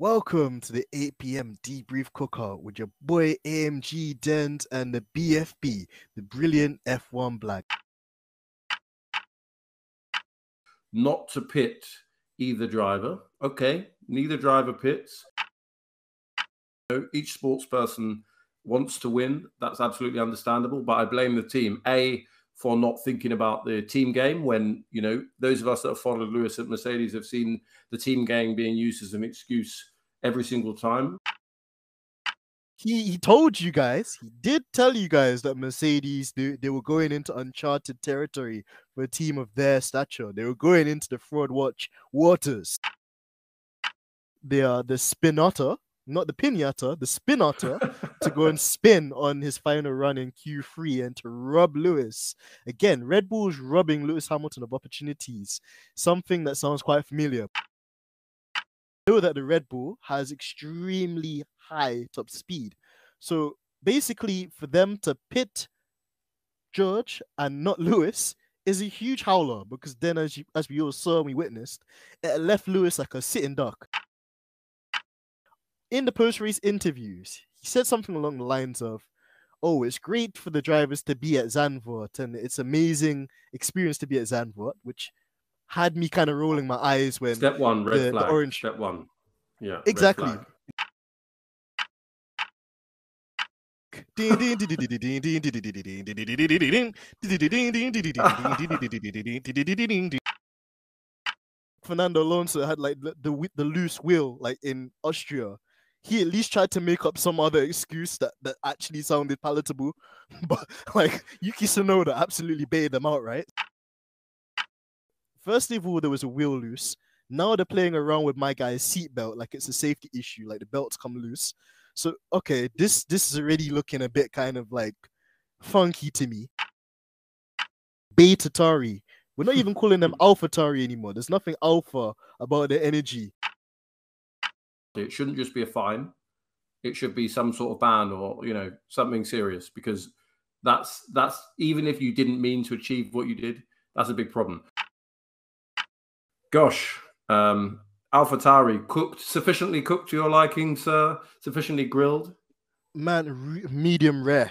Welcome to the 8 p.m. Debrief Cookout with your boy AMG Dent and the BFB, the brilliant F1 Black. Not to pit either driver. Okay, neither driver pits. Each sports person wants to win. That's absolutely understandable, but I blame the team. A, for not thinking about the team game when, those of us that have followed Lewis at Mercedes have seen the team game being used as an excuse every single time. He told you guys, he did tell you guys that Mercedes, they were going into uncharted territory for a team of their stature. They were going into the fraud watch waters. They are the spinotter, not the pinata, the spinotter, to go and spin on his final run in Q3 and to rob Lewis. Again, Red Bull's robbing Lewis Hamilton of opportunities, something that sounds quite familiar. Know that the Red Bull has extremely high top speed. So basically, for them to pit George and not Lewis is a huge howler, because then, as we all saw and we witnessed, it left Lewis like a sitting duck. In the post-race interviews, he said something along the lines of, "Oh, it's great for the drivers to be at Zandvoort, and it's amazing experience to be at Zandvoort," which had me kind of rolling my eyes when Step one, red flag. The orange. Step one, yeah, exactly. Fernando Alonso had like the loose wheel, like in Austria. He at least tried to make up some other excuse that actually sounded palatable, but like Yuki Tsunoda absolutely baited them out, right? First of all, there was a wheel loose. Now they're playing around with my guy's seatbelt like it's a safety issue, like the belts come loose. So okay, this is already looking a bit kind of like funky to me. Beta TAURI. We're not even calling them Alpha TAURI anymore. There's nothing alpha about their energy. It shouldn't just be a fine. It should be some sort of ban or, something serious, because that's even if you didn't mean to achieve what you did, that's a big problem. Gosh, AlphaTauri sufficiently cooked to your liking, sir? Sufficiently grilled? Man, medium rare.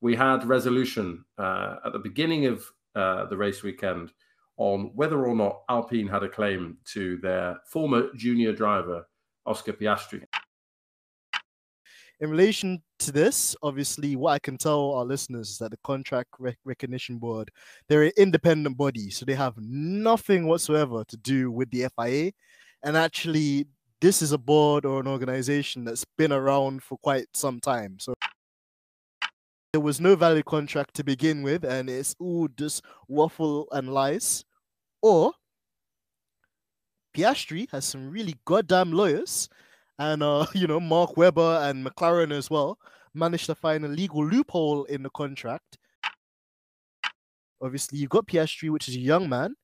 We had resolution at the beginning of the race weekend on whether or not Alpine had a claim to their former junior driver, Oscar Piastri. In relation to this, obviously, what I can tell our listeners is that the Contract Recognition Board, they're an independent body, so they have nothing whatsoever to do with the FIA. And actually, this is a board or an organization that's been around for quite some time. So there was no valid contract to begin with, and it's all just waffle and lies. Or Piastri has some really goddamn lawyers, and Mark Webber and McLaren as well managed to find a legal loophole in the contract. Obviously, you've got Piastri, which is a young man.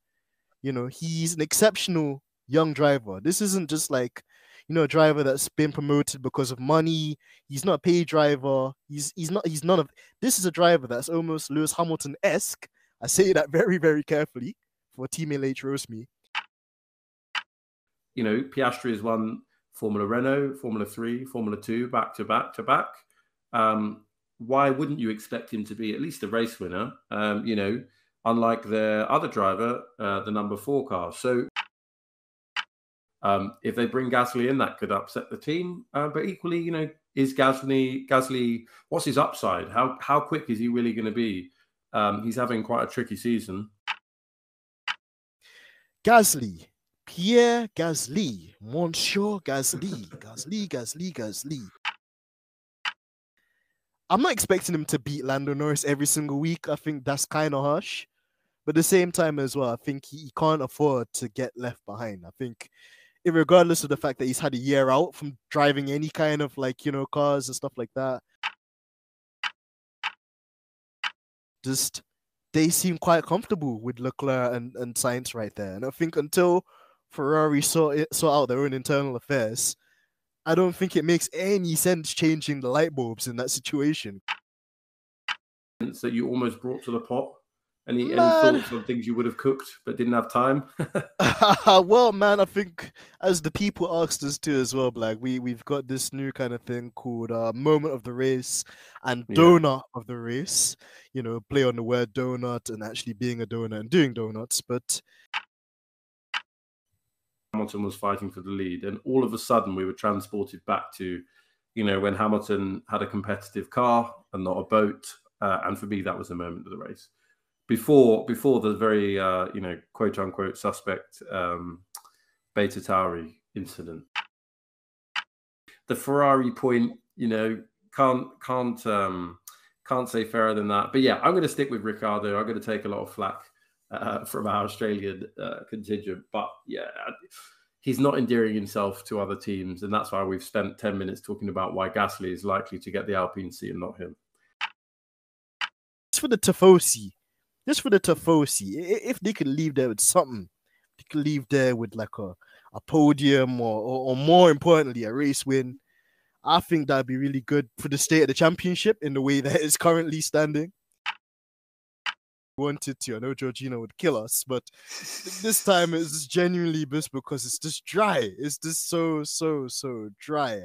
He's an exceptional young driver. This isn't just like, a driver that's been promoted because of money. He's not a paid driver. He's none of. This is a driver that's almost Lewis Hamilton-esque. I say that very, very carefully for teammate H. roast me. Piastri has won Formula Renault, Formula 3, Formula 2, back to back to back. Why wouldn't you expect him to be at least a race winner? Unlike their other driver, the number 4 car. So if they bring Gasly in, that could upset the team. But equally, is Gasly, what's his upside? How quick is he really going to be? He's having quite a tricky season. Gasly. Pierre Gasly, Monsieur Gasly, Gasly. I'm not expecting him to beat Lando Norris every single week. I think that's kind of harsh. But at the same time as well, I think he can't afford to get left behind. I think regardless of the fact that he's had a year out from driving any kind of cars and stuff like that, just they seem quite comfortable with Leclerc and Sainz right there. And I think until Ferrari sort out their own internal affairs, I don't think it makes any sense changing the light bulbs in that situation. That you almost brought to the pot Any Man. thoughts on things you would have cooked but didn't have time? Well, man, I think as the people asked us to as well, like we've got this new kind of thing called moment of the race and Yeah. donut of the race. You know, play on the word donut and actually being a donut and doing donuts. But Hamilton was fighting for the lead, and all of a sudden we were transported back to, you know, when Hamilton had a competitive car and not a boat. And for me, that was the moment of the race. Before the very, you know, quote unquote suspect Beta Tauri incident. The Ferrari point, you know, can't say fairer than that. But yeah, I'm going to stick with Ricciardo. I'm going to take a lot of flack from our Australian contingent. But yeah, he's not endearing himself to other teams. And that's why we've spent 10 minutes talking about why Gasly is likely to get the Alpine seat and not him. just for the Tifosi, if they could leave there with something, they could leave there with like a podium or more importantly, a race win. I think that'd be really good for the state of the championship in the way that it's currently standing. Wanted to, I know Georgina would kill us, but this time it's genuinely just because it's just dry. It's just so dry.